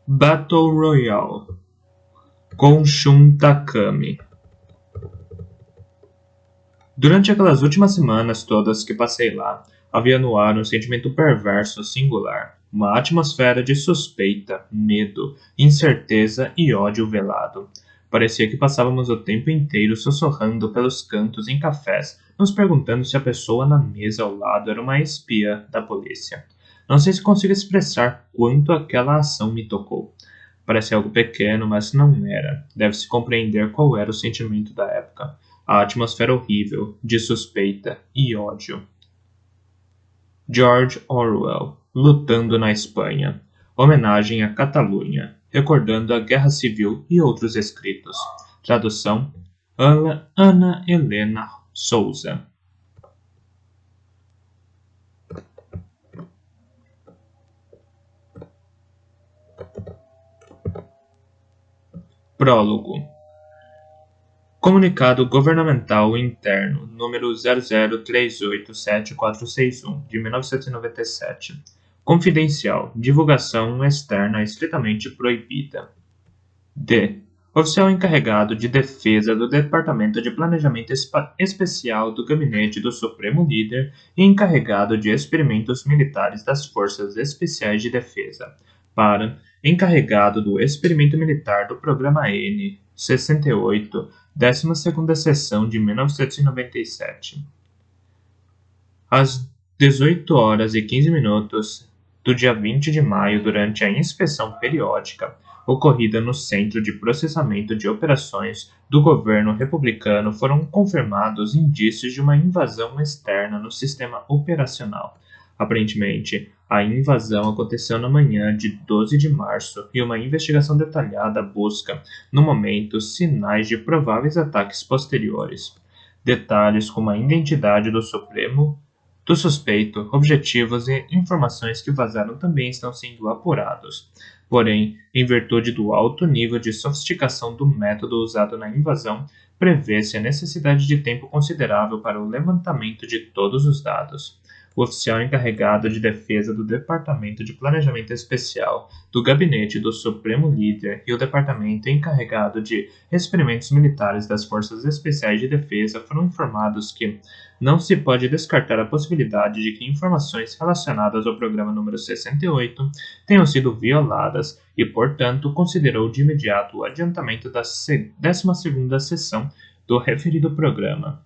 Battle Royale com Shun Takami. Durante aquelas últimas semanas todas que passei lá, havia no ar um sentimento perverso singular, uma atmosfera de suspeita, medo, incerteza e ódio velado. Parecia que passávamos o tempo inteiro sussurrando pelos cantos em cafés, nos perguntando se a pessoa na mesa ao lado era uma espiã da polícia. Não sei se consigo expressar quanto aquela ação me tocou. Parece algo pequeno, mas não era. Deve-se compreender qual era o sentimento da época. A atmosfera horrível, de suspeita e ódio. George Orwell, Lutando na Espanha. Homenagem à Catalunha, recordando a Guerra Civil e outros escritos. Tradução: Ana Helena Souza. Prólogo. Comunicado Governamental Interno, número 00387461, de 1997. Confidencial. Divulgação externa estritamente proibida. D. Oficial encarregado de defesa do Departamento de Planejamento Especial do Gabinete do Supremo Líder e encarregado de experimentos militares das Forças Especiais de Defesa. Para encarregado do experimento militar do Programa N, 68, 12ª sessão de 1997. Às 18 horas e 15 minutos do dia 20 de maio, durante a inspeção periódica ocorrida no Centro de Processamento de Operações do Governo Republicano, foram confirmados indícios de uma invasão externa no sistema operacional. Aparentemente, a invasão aconteceu na manhã de 12 de março e uma investigação detalhada busca, no momento, sinais de prováveis ataques posteriores. Detalhes como a identidade do suspeito, objetivos e informações que vazaram também estão sendo apurados. Porém, em virtude do alto nível de sofisticação do método usado na invasão, prevê-se a necessidade de tempo considerável para o levantamento de todos os dados. O oficial encarregado de defesa do Departamento de Planejamento Especial do Gabinete do Supremo Líder e o Departamento encarregado de experimentos militares das Forças Especiais de Defesa foram informados que não se pode descartar a possibilidade de que informações relacionadas ao programa número 68 tenham sido violadas e, portanto, considerou de imediato o adiantamento da 12ª sessão do referido programa.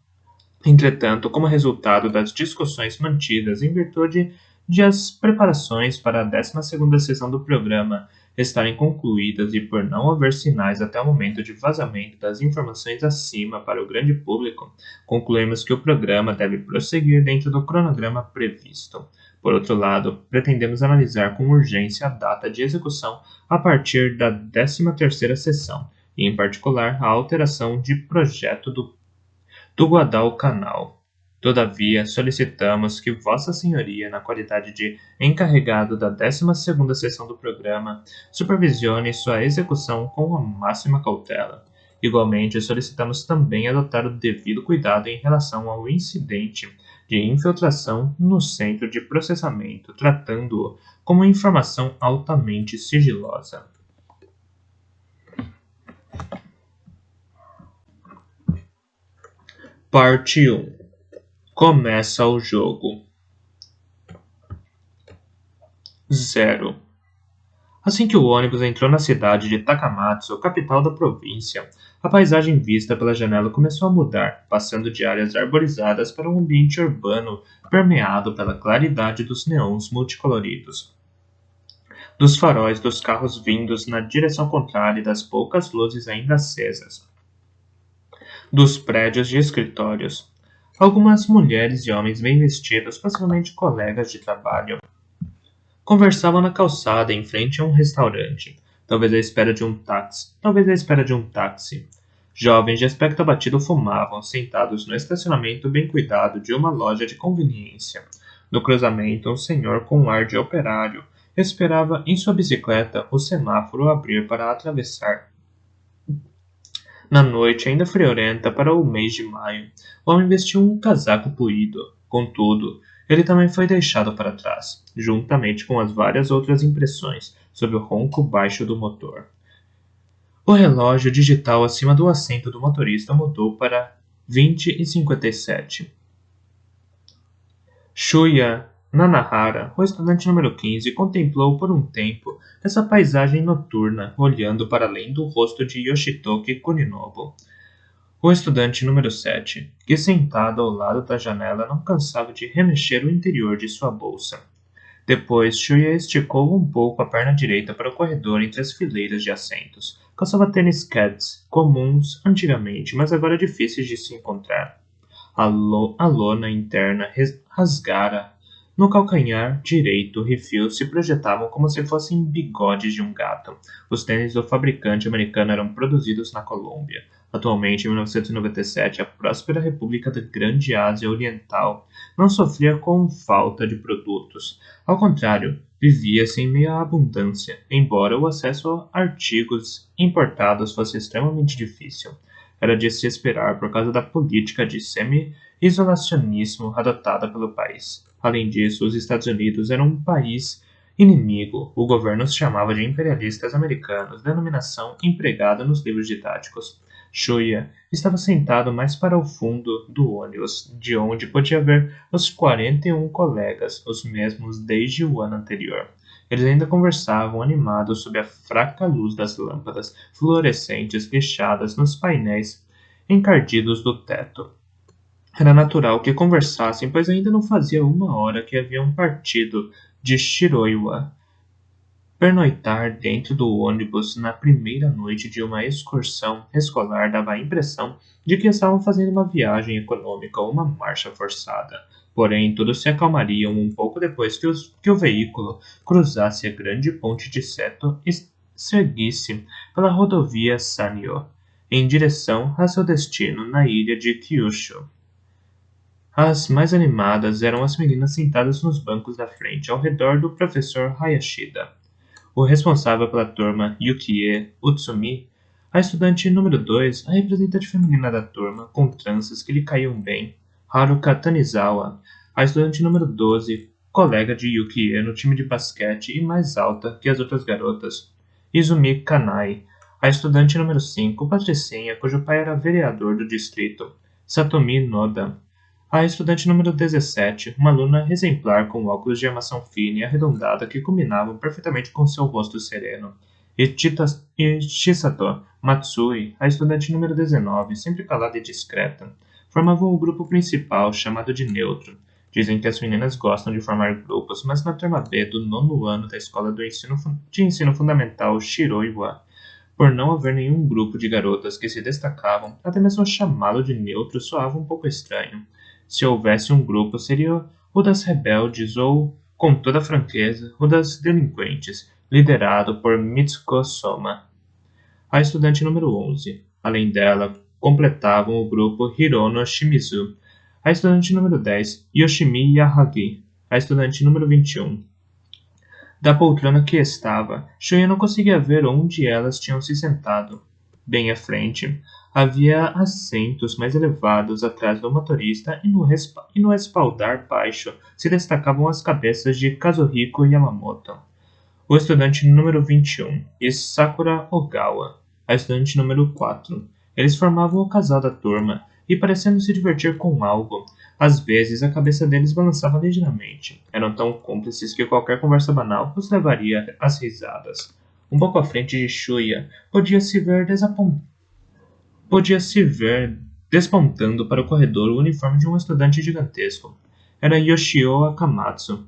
Entretanto, como resultado das discussões mantidas em virtude de as preparações para a 12ª sessão do programa estarem concluídas e por não haver sinais até o momento de vazamento das informações acima para o grande público, concluímos que o programa deve prosseguir dentro do cronograma previsto. Por outro lado, pretendemos analisar com urgência a data de execução a partir da 13ª sessão, e em particular a alteração de projeto do Guadalcanal. Todavia, solicitamos que Vossa Senhoria, na qualidade de encarregado da 12ª sessão do programa, supervisione sua execução com a máxima cautela. Igualmente, solicitamos também adotar o devido cuidado em relação ao incidente de infiltração no centro de processamento, tratando-o como informação altamente sigilosa. Parte 1. Começa o jogo. 0. Assim que o ônibus entrou na cidade de Takamatsu, capital da província, a paisagem vista pela janela começou a mudar, passando de áreas arborizadas para um ambiente urbano permeado pela claridade dos neons multicoloridos, dos faróis dos carros vindos na direção contrária e das poucas luzes ainda acesas, dos prédios de escritórios. Algumas mulheres e homens bem vestidos, possivelmente colegas de trabalho, conversavam na calçada em frente a um restaurante, talvez à espera de um táxi. Jovens de aspecto abatido fumavam, sentados no estacionamento bem cuidado de uma loja de conveniência. No cruzamento, um senhor com um ar de operário esperava em sua bicicleta o semáforo abrir para atravessar. Na noite ainda friorenta para o mês de maio, o homem vestiu um casaco puído. Contudo, Ele também foi deixado para trás, juntamente com as várias outras impressões sob o ronco baixo do motor. O relógio digital acima do assento do motorista mudou para 20h57. Shuya Nanahara, o estudante número 15, contemplou por um tempo essa paisagem noturna, olhando para além do rosto de Yoshitoki Kuninobu. O estudante número 7, que sentado ao lado da janela não cansava de remexer o interior de sua bolsa. Depois, Shuya esticou um pouco a perna direita para o corredor entre as fileiras de assentos. Calçava tênis Keds, comuns antigamente, mas agora difíceis de se encontrar. A lona interna rasgara. No calcanhar direito, refios se projetavam como se fossem bigodes de um gato. Os tênis do fabricante americano eram produzidos na Colômbia. Atualmente, em 1997, a próspera República da Grande Ásia Oriental não sofria com falta de produtos. Ao contrário, vivia-se em meio à abundância, embora o acesso a artigos importados fosse extremamente difícil. Era de se esperar por causa da política de semi-isolacionismo adotada pelo país. Além disso, os Estados Unidos eram um país inimigo. O governo os chamava de imperialistas americanos, denominação empregada nos livros didáticos. Shuya estava sentado mais para o fundo do ônibus, de onde podia ver os 41 colegas, os mesmos desde o ano anterior. Eles ainda conversavam animados sob a fraca luz das lâmpadas fluorescentes lixadas nos painéis encardidos do teto. Era natural que conversassem, pois ainda não fazia uma hora que haviam partido de Shiroiwa. Pernoitar dentro do ônibus na primeira noite de uma excursão escolar dava a impressão de que estavam fazendo uma viagem econômica ou uma marcha forçada. Porém, todos se acalmariam um pouco depois que o veículo cruzasse a grande ponte de Seto e seguisse pela rodovia Sanyo, em direção a seu destino na ilha de Kyushu. As mais animadas eram as meninas sentadas nos bancos da frente, ao redor do professor Hayashida. O responsável pela turma, Yukie Utsumi, a estudante número 2, a representante feminina da turma, com tranças que lhe caíam bem, Haruka Tanizawa, a estudante número 12, colega de Yukie no time de basquete e mais alta que as outras garotas, Izumi Kanai, a estudante número 5, patricinha, cujo pai era vereador do distrito, Satomi Noda, a estudante número 17, uma aluna exemplar com óculos de armação fina e arredondada que combinavam perfeitamente com seu rosto sereno, e Chisato Matsui, a estudante número 19, sempre calada e discreta, formavam o grupo principal, chamado de neutro. Dizem que as meninas gostam de formar grupos, mas na turma B do 9º ano da escola de ensino fundamental Shiroiwa, por não haver nenhum grupo de garotas que se destacavam, até mesmo chamá-lo de neutro soava um pouco estranho. Se houvesse um grupo, seria o das rebeldes ou, com toda franqueza, o das delinquentes, liderado por Mitsuko Soma, a estudante número 11. Além dela, completavam o grupo Hirono Shimizu, a estudante número 10, Yoshimi Yahagi, a estudante número 21. Da poltrona que estava, Shuya não conseguia ver onde elas tinham se sentado. Bem à frente, havia assentos mais elevados atrás do motorista e no espaldar baixo se destacavam as cabeças de Kazuhiko Yamamoto, o estudante número 21, e Sakura Ogawa, a estudante número 4. Eles formavam o casal da turma e, parecendo se divertir com algo, às vezes a cabeça deles balançava ligeiramente. Eram tão cúmplices que qualquer conversa banal os levaria às risadas. Um pouco à frente de Shuya, podia-se ver despontando para o corredor o uniforme de um estudante gigantesco. Era Yoshio Akamatsu,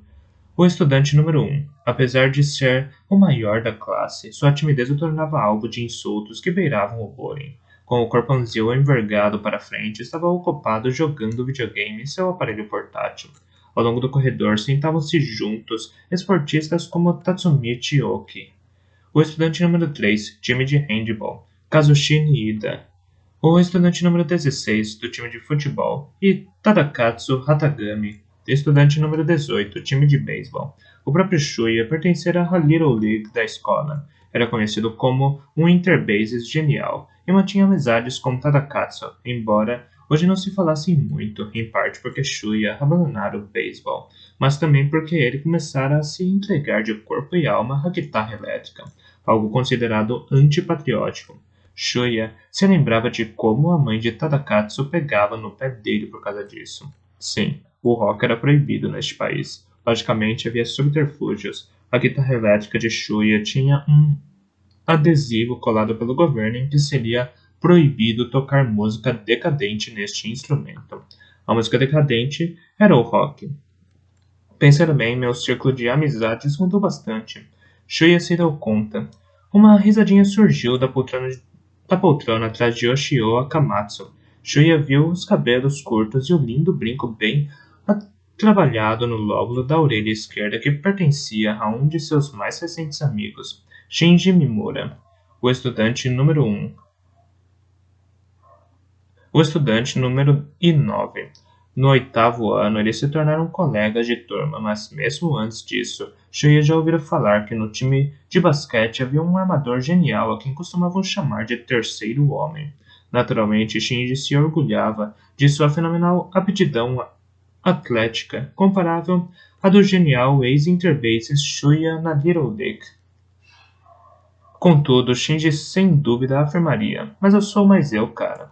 o estudante número 1. Apesar de ser o maior da classe, sua timidez o tornava alvo de insultos que beiravam o bullying. Com o corpãozinho envergado para frente, estava ocupado jogando videogame em seu aparelho portátil. Ao longo do corredor sentavam-se juntos esportistas como Tatsumi Oki, o estudante número 3, time de handball, Kazushi Niida, o estudante número 16, do time de futebol, e Tadakatsu Hatagami, estudante número 18, time de beisebol. O próprio Shuya pertencia à Little League da escola. Era conhecido como um interbases genial e mantinha amizades com Tadakatsu, embora hoje não se falassem muito, em parte porque Shuya abandonara o beisebol, mas também porque ele começara a se entregar de corpo e alma à guitarra elétrica, algo considerado antipatriótico. Shuya se lembrava de como a mãe de Tadakatsu pegava no pé dele por causa disso. Sim, o rock era proibido neste país. Logicamente havia subterfúgios. A guitarra elétrica de Shuya tinha um adesivo colado pelo governo em que seria proibido tocar música decadente neste instrumento. A música decadente era o rock. Pensando bem, meu círculo de amizades mudou bastante. Shuya se deu conta. Uma risadinha surgiu da poltrona atrás de Yoshio Akamatsu. Shuya viu os cabelos curtos e o lindo brinco bem trabalhado no lóbulo da orelha esquerda que pertencia a um de seus mais recentes amigos, Shinji Mimura, o estudante número 1. O estudante número 9. No 8º ano, eles se tornaram colegas de turma, mas mesmo antes disso, Shuya já ouvira falar que no time de basquete havia um armador genial a quem costumavam chamar de terceiro homem. Naturalmente, Shinji se orgulhava de sua fenomenal aptidão atlética, comparável à do genial ex-interbase Shuya na Little League. Contudo, Shinji sem dúvida afirmaria, mas eu sou mais eu, cara.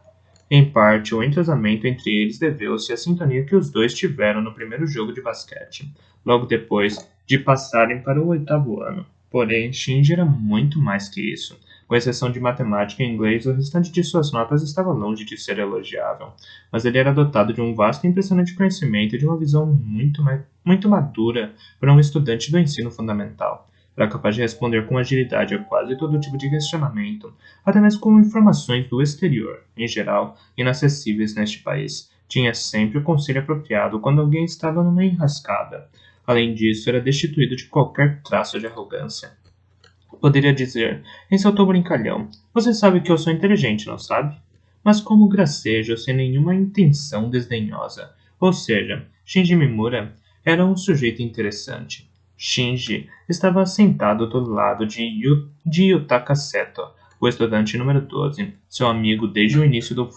Em parte, o entrosamento entre eles deveu-se à sintonia que os dois tiveram no primeiro jogo de basquete, logo depois de passarem para o 8º ano. Porém, Shinji era muito mais que isso. Com exceção de matemática e inglês, o restante de suas notas estava longe de ser elogiável. Mas ele era dotado de um vasto e impressionante conhecimento e de uma visão muito madura para um estudante do ensino fundamental. Era capaz de responder com agilidade a quase todo tipo de questionamento, até mesmo com informações do exterior, em geral, inacessíveis neste país. Tinha sempre o conselho apropriado quando alguém estava numa enrascada. Além disso, era destituído de qualquer traço de arrogância. Poderia dizer, em seu tom brincalhão, você sabe que eu sou inteligente, não sabe? Mas como gracejo, sem nenhuma intenção desdenhosa. Ou seja, Shinji Mimura era um sujeito interessante. Shinji estava sentado do lado de Yutaka Seto, o estudante número 12, seu amigo desde o início do ensino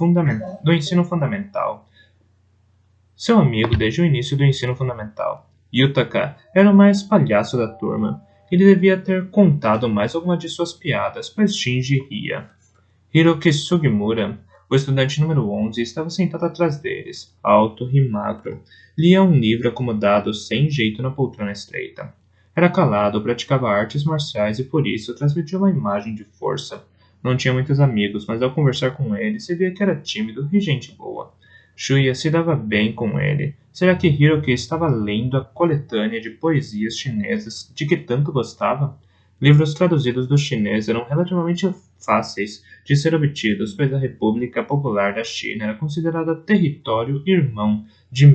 fundamental. Yutaka era o mais palhaço da turma. Ele devia ter contado mais alguma de suas piadas, pois Shinji ria. Hiroki Sugimura, o estudante número 11, estava sentado atrás deles, alto e magro. Lia um livro acomodado sem jeito na poltrona estreita. Era calado, praticava artes marciais e por isso transmitia uma imagem de força. Não tinha muitos amigos, mas ao conversar com ele, se via que era tímido e gente boa. Shuya se dava bem com ele. Será que Hiroki estava lendo a coletânea de poesias chinesas de que tanto gostava? Livros traduzidos do chinês eram relativamente fáceis de ser obtidos, pois a República Popular da China era considerada território irmão de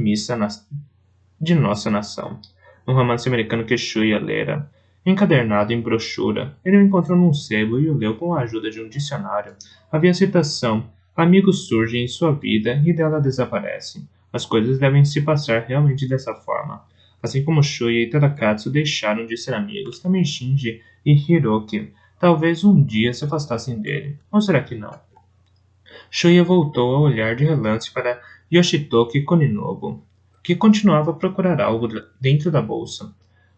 nossa nação. Um romance americano que Shuya lera, encadernado em brochura, ele o encontrou num sebo e o leu com a ajuda de um dicionário. Havia a citação: amigos surgem em sua vida e dela desaparecem. As coisas devem se passar realmente dessa forma. Assim como Shuya e Tadakatsu deixaram de ser amigos, também Shinji e Hiroki talvez um dia se afastassem dele. Ou será que não? Shuya voltou a olhar de relance para Yoshitoki Koninobu, que continuava a procurar algo dentro da bolsa.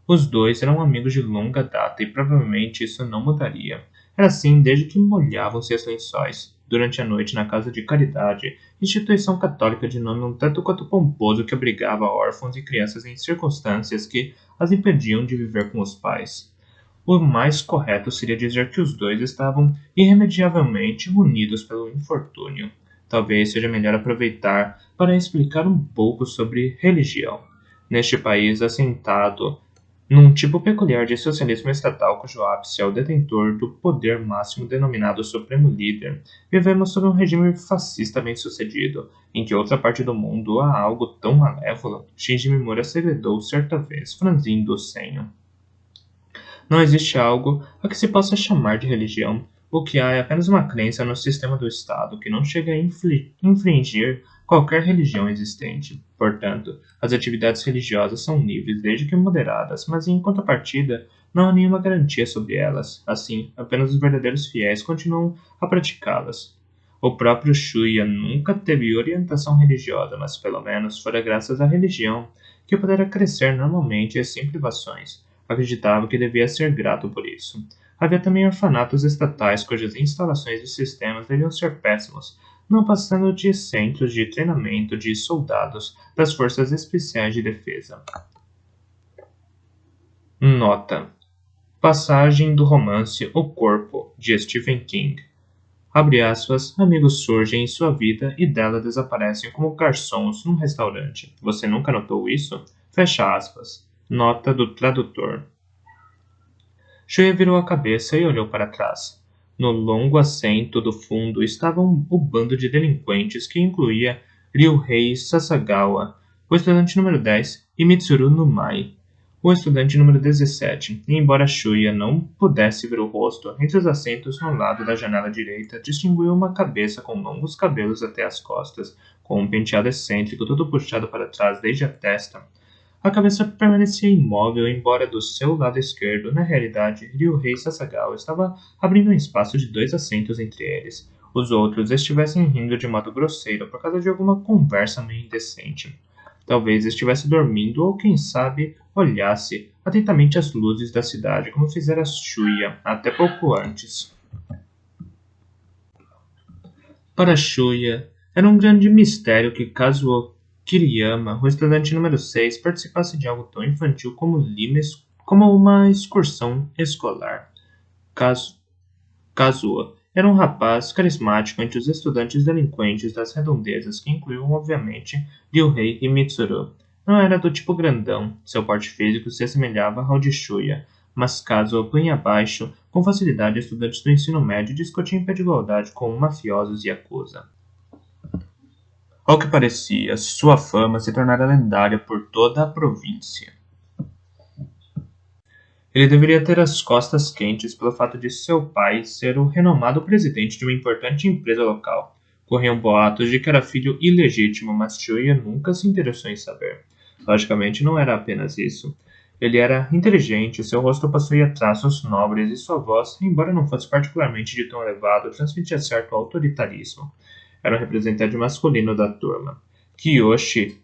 Os dois eram amigos de longa data e provavelmente isso não mudaria. Era assim desde que molhavam seus lençóis, durante a noite na Casa de Caridade, instituição católica de nome um tanto quanto pomposo que abrigava órfãos e crianças em circunstâncias que as impediam de viver com os pais. O mais correto seria dizer que os dois estavam irremediavelmente unidos pelo infortúnio. Talvez seja melhor aproveitar para explicar um pouco sobre religião. Neste país assentado num tipo peculiar de socialismo estatal cujo ápice é o detentor do poder máximo denominado Supremo Líder, vivemos sob um regime fascista bem-sucedido, em que outra parte do mundo há algo tão malévolo, Shinji Mimura segredou certa vez, franzindo o senho. Não existe algo a que se possa chamar de religião. O que há é apenas uma crença no sistema do Estado que não chega a infringir qualquer religião existente. Portanto, as atividades religiosas são livres desde que moderadas, mas em contrapartida não há nenhuma garantia sobre elas. Assim, apenas os verdadeiros fiéis continuam a praticá-las. O próprio Shuya nunca teve orientação religiosa, mas pelo menos fora graças à religião que pudera crescer normalmente e sem privações. Acreditava que devia ser grato por isso. Havia também orfanatos estatais cujas instalações e sistemas deviam ser péssimos, não passando de centros de treinamento de soldados das Forças Especiais de Defesa. Nota: passagem do romance O Corpo, de Stephen King. Abre aspas, amigos surgem em sua vida e dela desaparecem como garçons num restaurante. Você nunca notou isso? Fecha aspas. Nota do tradutor. Shuya virou a cabeça e olhou para trás. No longo assento do fundo estava o bando de delinquentes que incluía Ryuhei Sasagawa, o estudante número 10, e Mitsuru Numai, o estudante número 17, e embora Shuya não pudesse ver o rosto, entre os assentos no lado da janela direita distinguiu uma cabeça com longos cabelos até as costas, com um penteado excêntrico todo puxado para trás desde a testa. A cabeça permanecia imóvel, embora do seu lado esquerdo, na realidade, Ryuhei Sasagawa estava abrindo um espaço de 2 assentos entre eles. Os outros estivessem rindo de modo grosseiro por causa de alguma conversa meio indecente. Talvez estivesse dormindo ou, quem sabe, olhasse atentamente as luzes da cidade, como fizera Shuya até pouco antes. Para Shuya, era um grande mistério que Kazuo Kiriyama, o estudante número 6, participasse de algo tão infantil como uma excursão escolar. Kazuo era um rapaz carismático entre os estudantes delinquentes das redondezas, que incluíam, obviamente, Ryuhei e Mitsuru. Não era do tipo grandão, seu porte físico se assemelhava ao de Shuya, mas Kazuo punha abaixo, com facilidade, estudantes do ensino médio e discutia em pé de igualdade com mafiosos e yakuza. Ao que parecia, sua fama se tornara lendária por toda a província. Ele deveria ter as costas quentes pelo fato de seu pai ser o renomado presidente de uma importante empresa local. Corriam boatos de que era filho ilegítimo, mas Shuya nunca se interessou em saber. Logicamente, não era apenas isso. Ele era inteligente, seu rosto possuía traços nobres e sua voz, embora não fosse particularmente de tom elevado, transmitia certo autoritarismo. Era o representante masculino da turma. Kiyoshi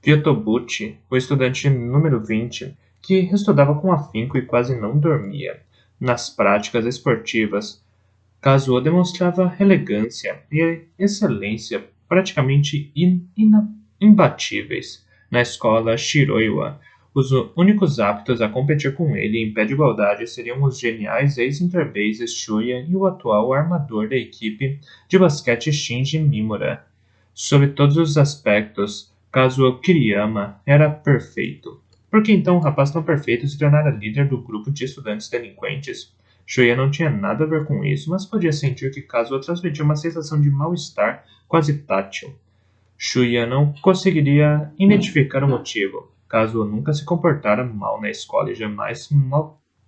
Vyotobuchi, o estudante número 20, que estudava com afinco e quase não dormia. Nas práticas esportivas, Kazuo demonstrava elegância e excelência praticamente imbatíveis. Na escola Shiroiwa, os únicos aptos a competir com ele em pé de igualdade seriam os geniais ex-interbases Shuya e o atual armador da equipe de basquete Shinji Mimura. Sob todos os aspectos, Kazuo Kiriyama era perfeito. Por que então um rapaz tão perfeito se tornara líder do grupo de estudantes delinquentes? Shuya não tinha nada a ver com isso, mas podia sentir que Kazuo transmitia uma sensação de mal-estar quase tátil. Shuya não conseguiria identificar o motivo. Kazuo nunca se comportara mal na escola e jamais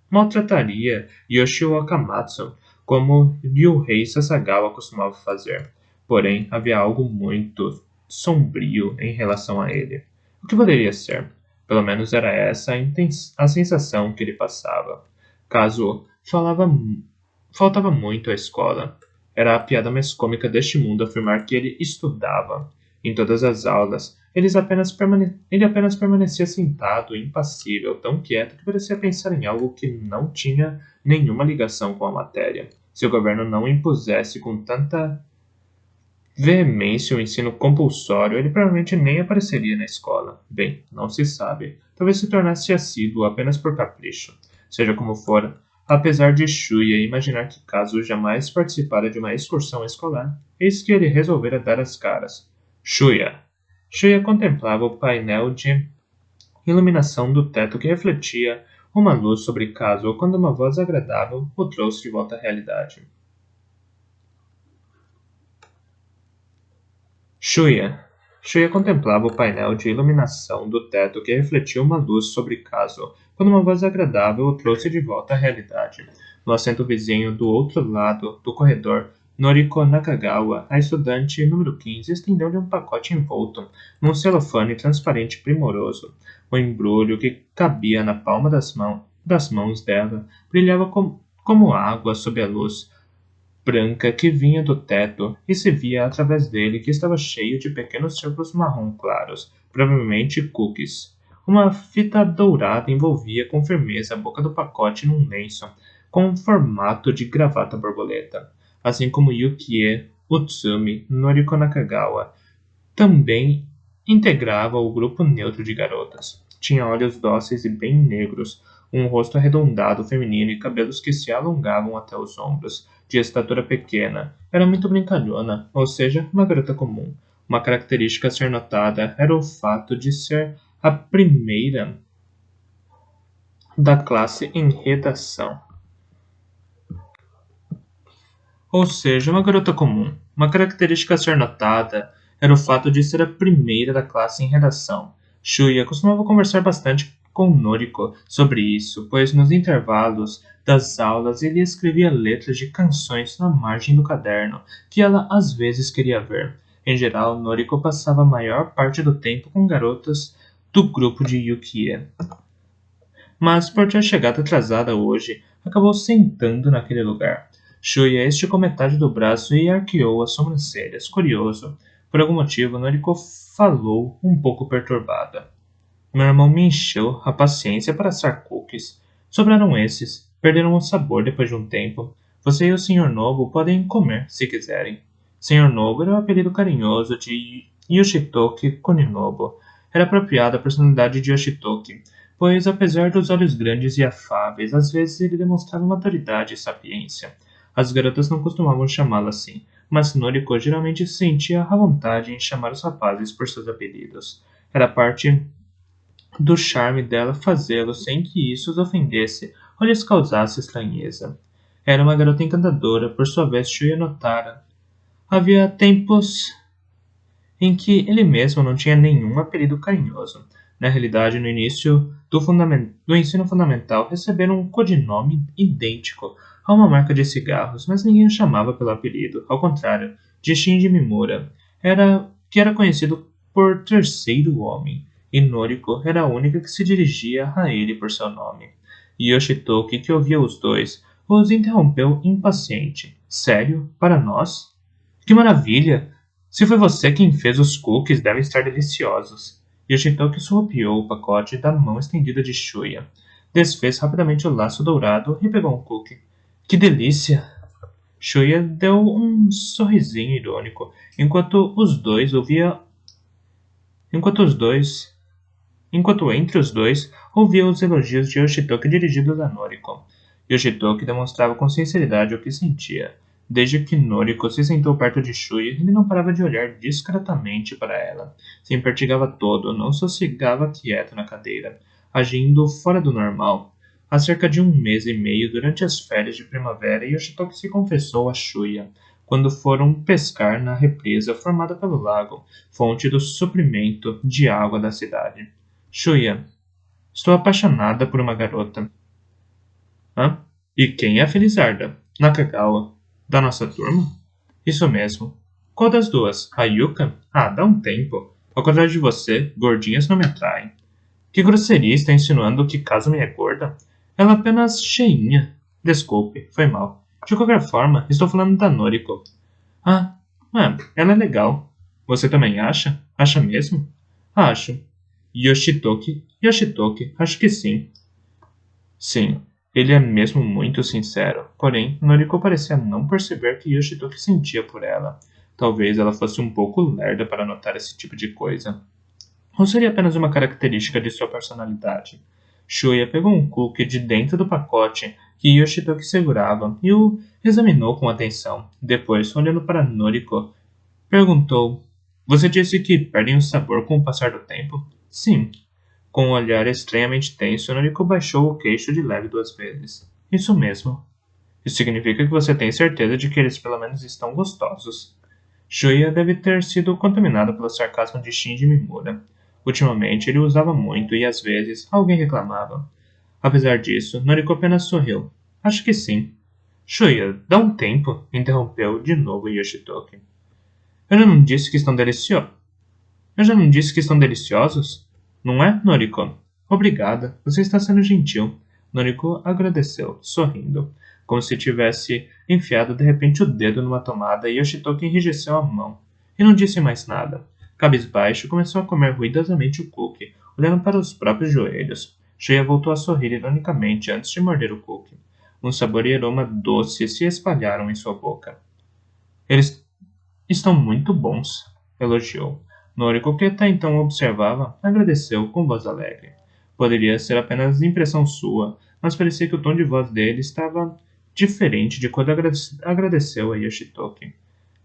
maltrataria Yoshio Wakamatsu, como Ryuhei Sasagawa costumava fazer. Porém, havia algo muito sombrio em relação a ele. O que poderia ser? Pelo menos era essa a sensação que ele passava. Kazuo faltava muito à escola. Era a piada mais cômica deste mundo afirmar que ele estudava. Em todas as aulas, ele apenas permanecia sentado, impassível, tão quieto que parecia pensar em algo que não tinha nenhuma ligação com a matéria. Se o governo não impusesse com tanta veemência o ensino compulsório, ele provavelmente nem apareceria na escola. Bem, não se sabe. Talvez se tornasse assíduo apenas por capricho. Seja como for, apesar de Shuya imaginar que Kazuo jamais participara de uma excursão escolar, eis que ele resolvera dar as caras. Shuya contemplava o painel de iluminação do teto que refletia uma luz sobre Kazuo quando uma voz agradável o trouxe de volta à realidade. Shuya contemplava o painel de iluminação do teto que refletia uma luz sobre Kazuo quando uma voz agradável o trouxe de volta à realidade. No assento vizinho do outro lado do corredor, Noriko Nakagawa, a estudante número 15, estendeu-lhe um pacote envolto num celofane transparente primoroso. O embrulho, que cabia na palma das mãos dela, brilhava como água sob a luz branca que vinha do teto e se via através dele que estava cheio de pequenos círculos marrom claros, provavelmente cookies. Uma fita dourada envolvia com firmeza a boca do pacote num lenço, com formato de gravata borboleta, assim como Yukie Utsumi Noriko Nakagawa também integrava o grupo neutro de garotas. Tinha olhos dóceis e bem negros, um rosto arredondado feminino e cabelos que se alongavam até os ombros, de estatura pequena. Era muito brincalhona, ou seja, uma garota comum. Uma característica a ser notada era o fato de ser a primeira da classe em redação. Ou seja, uma garota comum. Uma característica a ser notada era o fato de ser a primeira da classe em redação. Shuya costumava conversar bastante com Noriko sobre isso, pois nos intervalos das aulas ele escrevia letras de canções na margem do caderno, que ela às vezes queria ver. Em geral, Noriko passava a maior parte do tempo com garotas do grupo de Yukie. Mas por ter chegado atrasada hoje, acabou sentando naquele lugar. Shuya esticou metade do braço e arqueou as sobrancelhas, curioso. Por algum motivo, Noriko falou um pouco perturbada. Meu irmão me encheu a paciência para assar cookies. Sobraram esses. Perderam o sabor depois de um tempo. Você e o Sr. Nobu podem comer, se quiserem. Sr. Nobu era o apelido carinhoso de Yoshitoki Kuninobu. Era apropriado à personalidade de Yoshitoki, pois apesar dos olhos grandes e afáveis, às vezes ele demonstrava maturidade e sapiência. As garotas não costumavam chamá-lo assim, mas Noriko geralmente sentia à vontade em chamar os rapazes por seus apelidos. Era parte do charme dela fazê-lo sem que isso os ofendesse ou lhes causasse estranheza. Era uma garota encantadora, por sua vez Shuya notara. Havia tempos em que ele mesmo não tinha nenhum apelido carinhoso. Na realidade, no início do ensino fundamental, receberam um codinome idêntico a uma marca de cigarros, mas ninguém o chamava pelo apelido. Ao contrário, de Shinji Mimura, que era conhecido por Terceiro Homem, e Noriko era a única que se dirigia a ele por seu nome. Yoshitoki, que ouvia os dois, os interrompeu impaciente. Sério? Para nós? Que maravilha! Se foi você quem fez os cookies, devem estar deliciosos. Yoshitoki surrupiou o pacote da mão estendida de Shuya. Desfez rapidamente o laço dourado e pegou um cookie. Que delícia! Shuya deu um sorrisinho irônico, enquanto entre os dois ouvia os elogios de Yoshitoki dirigidos a Noriko. Yoshitoki demonstrava com sinceridade o que sentia. Desde que Noriko se sentou perto de Shuya, ele não parava de olhar discretamente para ela. Se impertigava todo, não sossegava quieto na cadeira, agindo fora do normal. Há cerca de 1 mês e meio, durante as férias de primavera, Yoshitoki se confessou a Shuya, quando foram pescar na represa formada pelo lago, fonte do suprimento de água da cidade. Shuya, estou apaixonada por uma garota. Hã? E quem é a Felizarda? Nakagawa. Da nossa turma? Isso mesmo. Qual das duas? A Yuka? Ah, dá um tempo. Ao contrário de você, gordinhas não me atraem. Que grosseria está insinuando que Kazumi é gorda? Ela é apenas cheinha. Desculpe, foi mal. De qualquer forma, estou falando da Noriko. Ela é legal. Você também acha? Acha mesmo? Acho. Yoshitoki, acho que sim. Sim, ele é mesmo muito sincero. Porém, Noriko parecia não perceber que Yoshitoki sentia por ela. Talvez ela fosse um pouco lerda para notar esse tipo de coisa. Ou seria apenas uma característica de sua personalidade? Shuya pegou um cookie de dentro do pacote que Yoshitoki segurava e o examinou com atenção. Depois, olhando para Noriko, perguntou: Você disse que perdem o sabor com o passar do tempo? Sim. Com um olhar estranhamente tenso, Noriko baixou o queixo de leve 2 vezes. Isso mesmo. Isso significa que você tem certeza de que eles pelo menos estão gostosos. Shuya deve ter sido contaminado pelo sarcasmo de Shinji Mimura. Ultimamente ele o usava muito e às vezes alguém reclamava. Apesar disso, Noriko apenas sorriu. Acho que sim. Shuya, dá um tempo, interrompeu de novo Yoshitoki. Eu já não disse que estão deliciosos? Não é, Noriko? Obrigada, você está sendo gentil. Noriko agradeceu, sorrindo. como se tivesse enfiado de repente o dedo numa tomada, e Yoshitoki enrijeceu a mão e não disse mais nada. Cabisbaixo, começou a comer ruidosamente o cookie, olhando para os próprios joelhos. Shuya voltou a sorrir ironicamente antes de morder o cookie. Um sabor e aroma doce se espalharam em sua boca. Eles estão muito bons, elogiou. Noriko, que até então observava, agradeceu com voz alegre. Poderia ser apenas impressão sua, mas parecia que o tom de voz dele estava diferente de quando agradeceu a Yoshitoki.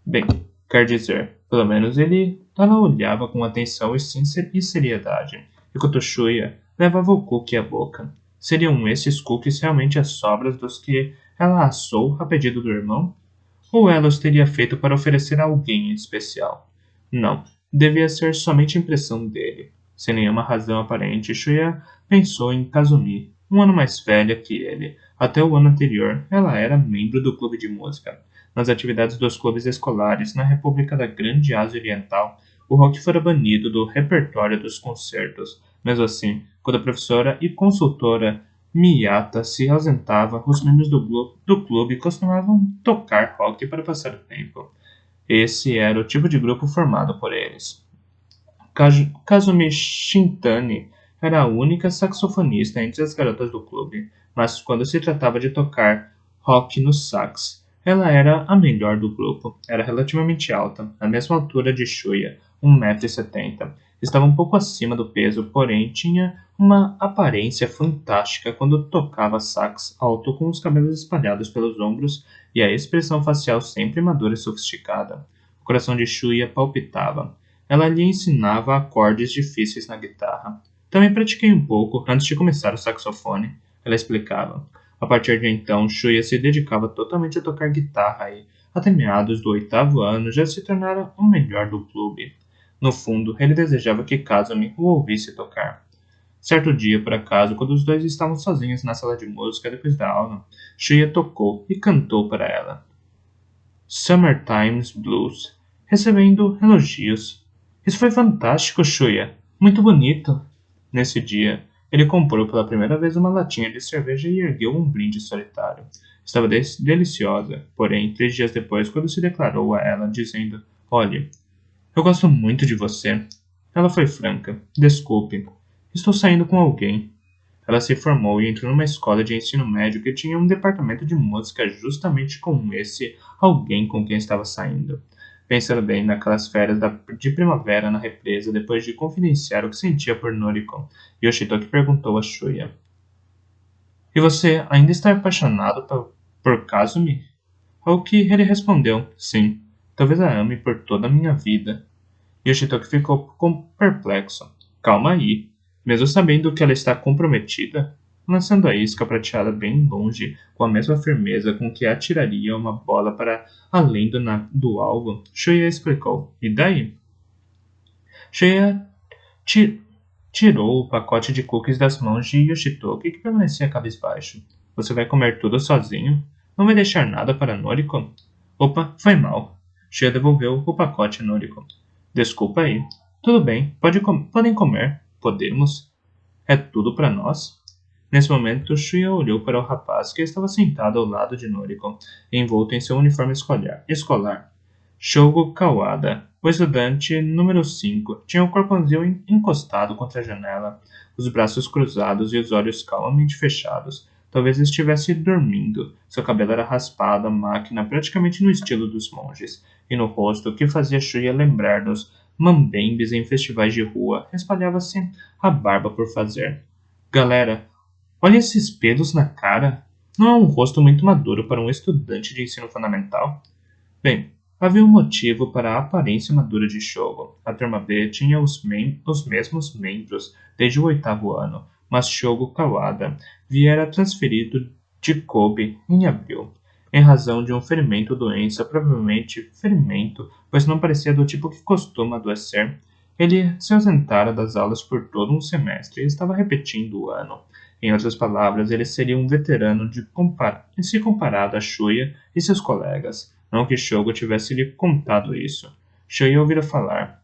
Bem, quer dizer, pelo menos ela olhava com atenção e seriedade, enquanto Shuya levava o cookie à boca. Seriam esses cookies realmente as sobras dos que ela assou a pedido do irmão? Ou ela os teria feito para oferecer a alguém em especial? Não, devia ser somente impressão dele. Sem nenhuma razão aparente, Shuya pensou em Kazumi, um ano mais velha que ele. Até o ano anterior, ela era membro do clube de música. Nas atividades dos clubes escolares na República da Grande Ásia Oriental, o rock fora banido do repertório dos concertos. Mesmo assim, quando a professora e consultora Miyata se ausentava, os membros do clube costumavam tocar rock para passar o tempo. Esse era o tipo de grupo formado por eles. Kazumi Shintani era a única saxofonista entre as garotas do clube, mas quando se tratava de tocar rock no sax, ela era a melhor do grupo. Era relativamente alta, a mesma altura de Shuya, 1,70 m. Estava um pouco acima do peso, porém tinha uma aparência fantástica quando tocava sax alto com os cabelos espalhados pelos ombros e a expressão facial sempre madura e sofisticada. O coração de Shuya palpitava. Ela lhe ensinava acordes difíceis na guitarra. Também pratiquei um pouco antes de começar o saxofone, ela explicava. A partir de então, Shuya se dedicava totalmente a tocar guitarra e, até meados do 8º ano, já se tornara o melhor do clube. No fundo, ele desejava que Kazumi o ouvisse tocar. Certo dia, por acaso, quando os dois estavam sozinhos na sala de música depois da aula, Shuya tocou e cantou para ela Summertime's Blues, recebendo elogios. Isso foi fantástico, Shuya. Muito bonito. Nesse dia, ele comprou pela primeira vez uma latinha de cerveja e ergueu um brinde solitário. Estava deliciosa, porém, 3 dias depois, quando se declarou a ela, dizendo: Olhe, eu gosto muito de você. Ela foi franca. Desculpe. Estou saindo com alguém. Ela se formou e entrou numa escola de ensino médio que tinha um departamento de música justamente com esse alguém com quem estava saindo. Pensando bem naquelas férias de primavera na represa, depois de confidenciar o que sentia por Noriko, Yoshitoki perguntou a Shuya. E você ainda está apaixonado por Kazumi? Ao que ele respondeu, sim, talvez a ame por toda a minha vida. Yoshitoki ficou perplexo. Calma aí. Mesmo sabendo que ela está comprometida, lançando a isca prateada bem longe, com a mesma firmeza com que atiraria uma bola para além do alvo, Shuya explicou. E daí? Shuya tirou o pacote de cookies das mãos de Yoshitoki, que permanecia cabisbaixo. Você vai comer tudo sozinho? Não vai deixar nada para Noriko? Opa, foi mal. Shuya devolveu o pacote a Noriko. Desculpa aí. Tudo bem, podem comer. Podemos? É tudo para nós? Nesse momento, Shuya olhou para o rapaz que estava sentado ao lado de Noriko, envolto em seu uniforme escolar. Shogo Kawada, o estudante número 5, tinha o corpãozinho encostado contra a janela, os braços cruzados e os olhos calmamente fechados. Talvez estivesse dormindo. Seu cabelo era raspado à máquina, praticamente no estilo dos monges, e no rosto, que fazia Shuya lembrar dos mambembes em festivais de rua, espalhava-se a barba por fazer. Galera, olha esses pelos na cara. Não é um rosto muito maduro para um estudante de ensino fundamental? Bem, havia um motivo para a aparência madura de Shogo. A turma B tinha os mesmos membros desde o 8º ano, mas Shogo Kawada viera transferido de Kobe em abril. Em razão de um ferimento ou doença, provavelmente ferimento, pois não parecia do tipo que costuma adoecer, ele se ausentara das aulas por todo um semestre e estava repetindo o ano. Em outras palavras, ele seria um veterano se comparado a Shuya e seus colegas. Não que Shogo tivesse lhe contado isso. Shuya ouvira falar.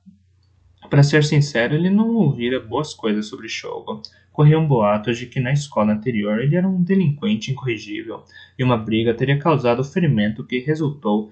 Para ser sincero, ele não ouvira boas coisas sobre Shogo. Corriam boatos de que na escola anterior ele era um delinquente incorrigível, e uma briga teria causado o ferimento que resultou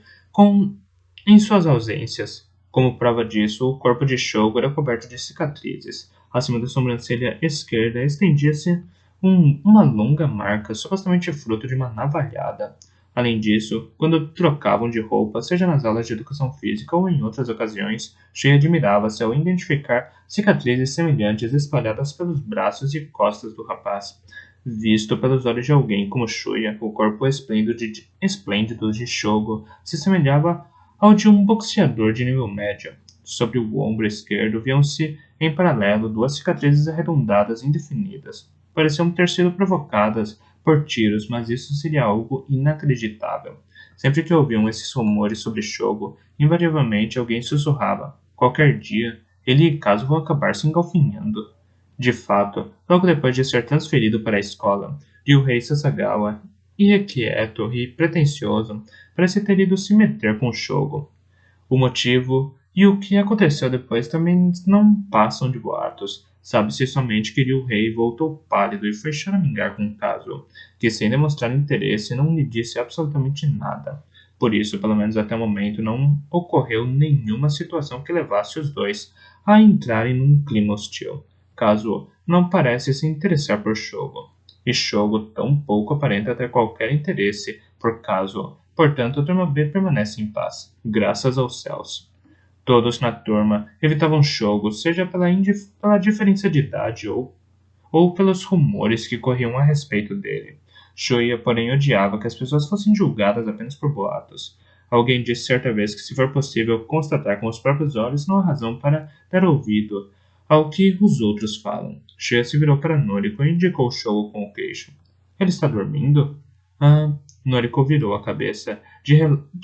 em suas ausências. Como prova disso, o corpo de Shogo era coberto de cicatrizes. Acima da sobrancelha esquerda estendia-se uma longa marca, supostamente fruto de uma navalhada. Além disso, quando trocavam de roupa, seja nas aulas de educação física ou em outras ocasiões, Shui admirava-se ao identificar cicatrizes semelhantes espalhadas pelos braços e costas do rapaz. Visto pelos olhos de alguém como Shuya, o corpo esplêndido de Shogo se semelhava ao de um boxeador de nível médio. Sobre o ombro esquerdo viam-se, em paralelo, duas cicatrizes arredondadas indefinidas. Pareciam ter sido provocadas por tiros, mas isso seria algo inacreditável. Sempre que ouviam esses rumores sobre Shogo, invariavelmente alguém sussurrava: qualquer dia, ele e Kazu vão acabar se engalfinhando. De fato, logo depois de ser transferido para a escola, Ryuhei Sasagawa, irrequieto e pretensioso, parece ter ido se meter com Shogo. O motivo e o que aconteceu depois também não passam de boatos. Sabe-se somente que Ryuhei voltou pálido e foi choramingar com Kazuo, que sem demonstrar interesse não lhe disse absolutamente nada. Por isso, pelo menos até o momento, não ocorreu nenhuma situação que levasse os dois a entrarem num clima hostil. Kazuo não parece se interessar por Shogo, e Shogo tampouco aparenta ter qualquer interesse por Kazuo. Portanto, a turma B permanece em paz, graças aos céus. Todos na turma evitavam Shogo, seja pela diferença de idade ou pelos rumores que corriam a respeito dele. Shuya, porém, odiava que as pessoas fossem julgadas apenas por boatos. Alguém disse certa vez que, se for possível constatar com os próprios olhos, não há razão para dar ouvido ao que os outros falam. Shuya se virou para Noriko e indicou Shogo com o queixo. Ele está dormindo? Ah, Noriko virou a cabeça de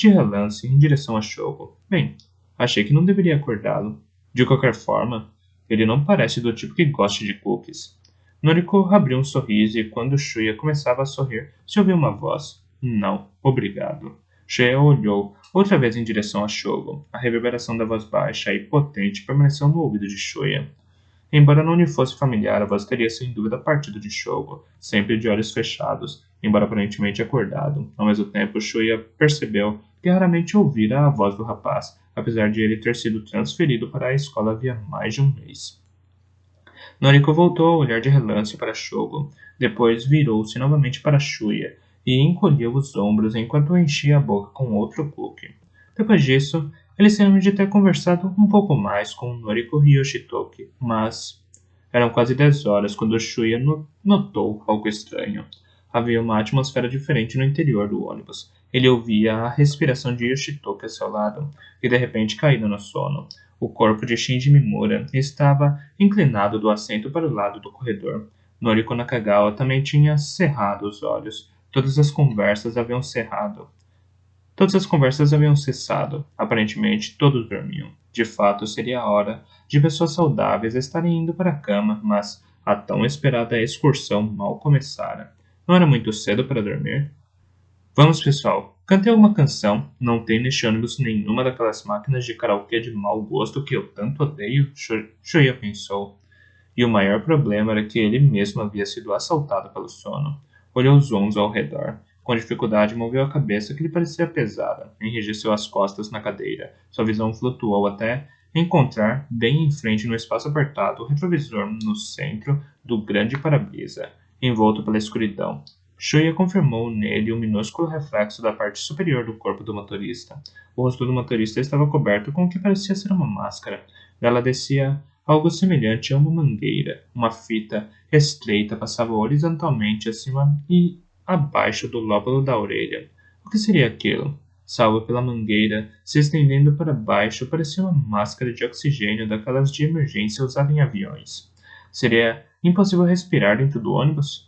relance em direção a Shogo. Bem, achei que não deveria acordá-lo. De qualquer forma, ele não parece do tipo que goste de cookies. Noriko abriu um sorriso e quando Shuya começava a sorrir, se ouviu uma voz. Não, obrigado. Shuya olhou outra vez em direção a Shogo. A reverberação da voz baixa e potente permaneceu no ouvido de Shuya. Embora não lhe fosse familiar, a voz teria sem dúvida partido de Shogo, sempre de olhos fechados, embora aparentemente acordado. Ao mesmo tempo, Shuya percebeu que raramente ouvira a voz do rapaz, apesar de ele ter sido transferido para a escola havia mais de um mês. Noriko voltou a olhar de relance para Shogo, depois virou-se novamente para Shuya e encolheu os ombros enquanto enchia a boca com outro cookie. Depois disso, eles se lembram de ter conversado um pouco mais com Noriko e Yoshitoki, mas eram quase 10 horas quando Shuya notou algo estranho. Havia uma atmosfera diferente no interior do ônibus. Ele ouvia a respiração de Yoshitoki a seu lado, e de repente caíra no sono. O corpo de Shinji Mimura estava inclinado do assento para o lado do corredor. Noriko Nakagawa também tinha cerrado os olhos. Todas as conversas haviam cessado. Aparentemente, todos dormiam. De fato, seria a hora de pessoas saudáveis estarem indo para a cama, mas a tão esperada excursão mal começara. Não era muito cedo para dormir? Vamos, pessoal. Cantei alguma canção. Não tem neste ônibus nenhuma daquelas máquinas de karaokê de mau gosto que eu tanto odeio, Shuya pensou. E o maior problema era que ele mesmo havia sido assaltado pelo sono. Olhou zonzo ao redor. Com dificuldade, moveu a cabeça que lhe parecia pesada. Enrijeceu as costas na cadeira. Sua visão flutuou até encontrar, bem em frente no espaço apertado, o retrovisor no centro do grande para-brisa, envolto pela escuridão. Shuya confirmou nele o minúsculo reflexo da parte superior do corpo do motorista. O rosto do motorista estava coberto com o que parecia ser uma máscara. Dela descia algo semelhante a uma mangueira. Uma fita estreita passava horizontalmente acima e abaixo do lóbulo da orelha. O que seria aquilo? Salvo pela mangueira, se estendendo para baixo, parecia uma máscara de oxigênio daquelas de emergência usada em aviões. Seria impossível respirar dentro do ônibus?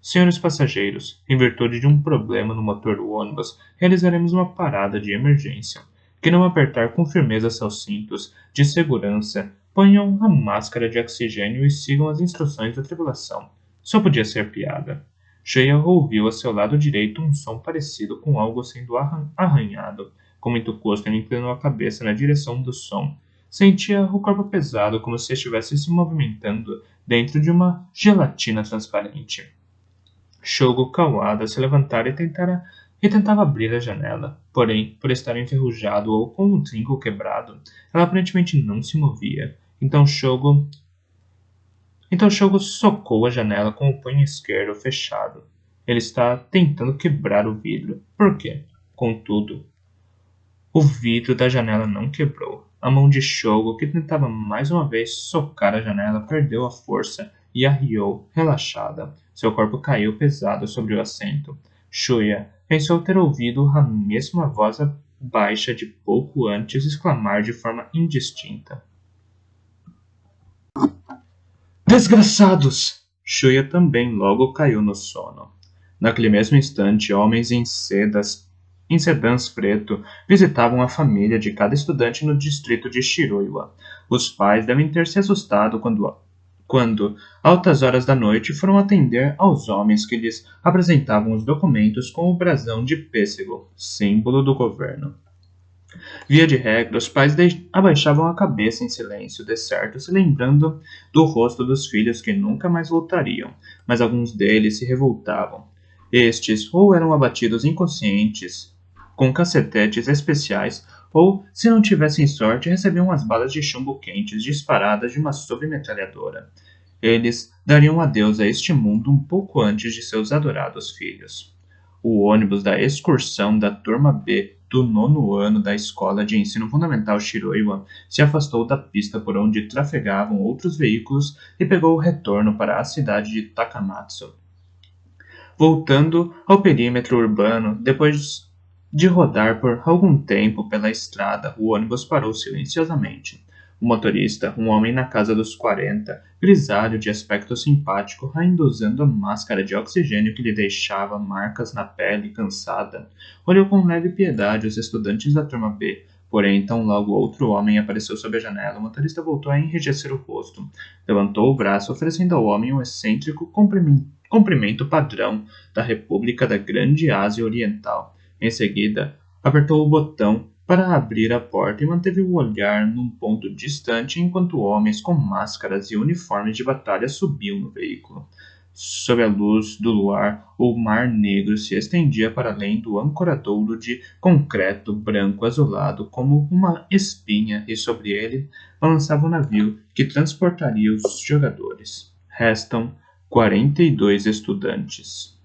Senhores passageiros, em virtude de um problema no motor do ônibus, realizaremos uma parada de emergência. Que não apertar com firmeza seus cintos de segurança, ponham a máscara de oxigênio e sigam as instruções da tripulação. Só podia ser piada. Shuya ouviu a seu lado direito um som parecido com algo sendo arranhado. Com muito custo, ele inclinou a cabeça na direção do som. Sentia o corpo pesado como se estivesse se movimentando dentro de uma gelatina transparente. Shogo Kawada se levantara e tentava abrir a janela. Porém, por estar enferrujado ou com um trinco quebrado, ela aparentemente não se movia. Então Shogo socou a janela com o punho esquerdo fechado. Ele está tentando quebrar o vidro. Por quê? Contudo, o vidro da janela não quebrou. A mão de Shogo, que tentava mais uma vez socar a janela, perdeu a força e arriou, relaxada. Seu corpo caiu pesado sobre o assento. Shuya pensou ter ouvido a mesma voz baixa de pouco antes exclamar de forma indistinta: Desgraçados! Shuya também logo caiu no sono. Naquele mesmo instante, homens em sedãs preto visitavam a família de cada estudante no distrito de Shiroiwa. Os pais devem ter se assustado quando, altas horas da noite, foram atender aos homens que lhes apresentavam os documentos com o brasão de pêssego, símbolo do governo. Via de regra, os pais abaixavam a cabeça em silêncio, de certo, se lembrando do rosto dos filhos que nunca mais voltariam, mas alguns deles se revoltavam. Estes ou eram abatidos inconscientes, com cacetetes especiais, ou, se não tivessem sorte, recebiam as balas de chumbo quentes disparadas de uma submetralhadora. Eles dariam adeus a este mundo um pouco antes de seus adorados filhos. O ônibus da excursão da turma B do 9º ano da Escola de Ensino Fundamental Shiroiwa se afastou da pista por onde trafegavam outros veículos e pegou o retorno para a cidade de Takamatsu. Voltando ao perímetro urbano, depois de rodar por algum tempo pela estrada, o ônibus parou silenciosamente. O motorista, um homem na casa dos 40, grisalho de aspecto simpático, ainda usando a máscara de oxigênio que lhe deixava marcas na pele cansada, olhou com leve piedade os estudantes da turma B. Porém, tão logo outro homem apareceu sob a janela, o motorista voltou a enrijecer o rosto. Levantou o braço, oferecendo ao homem um excêntrico cumprimento padrão da República da Grande Ásia Oriental. Em seguida, apertou o botão para abrir a porta e manteve o olhar num ponto distante enquanto homens com máscaras e uniformes de batalha subiam no veículo. Sob a luz do luar, o Mar Negro se estendia para além do ancoradouro de concreto branco azulado como uma espinha e sobre ele balançava o navio que transportaria os jogadores. Restam 42 estudantes.